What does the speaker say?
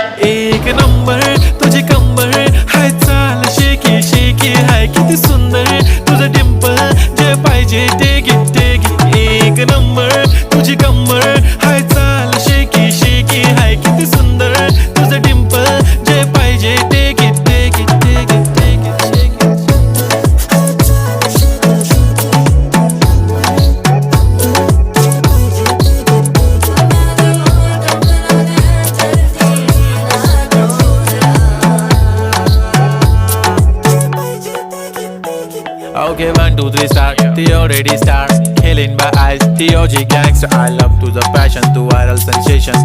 एक नंबर तुझी कंबर हाय, चाल शेकी शेकी हाय, किती सुंदर तुझं डिंपल, जे पाहिजे ते घे. एक नंबर तुझी कंबर हाय, चाल शेकी शेकी हाय, किती सुंदर तुझं डिंपल, जे पाहिजे ते घे. Okay, 1, 2, 3 start. The already start. Killing by eyes. The OG gangster. I love to the passion, to viral sensation.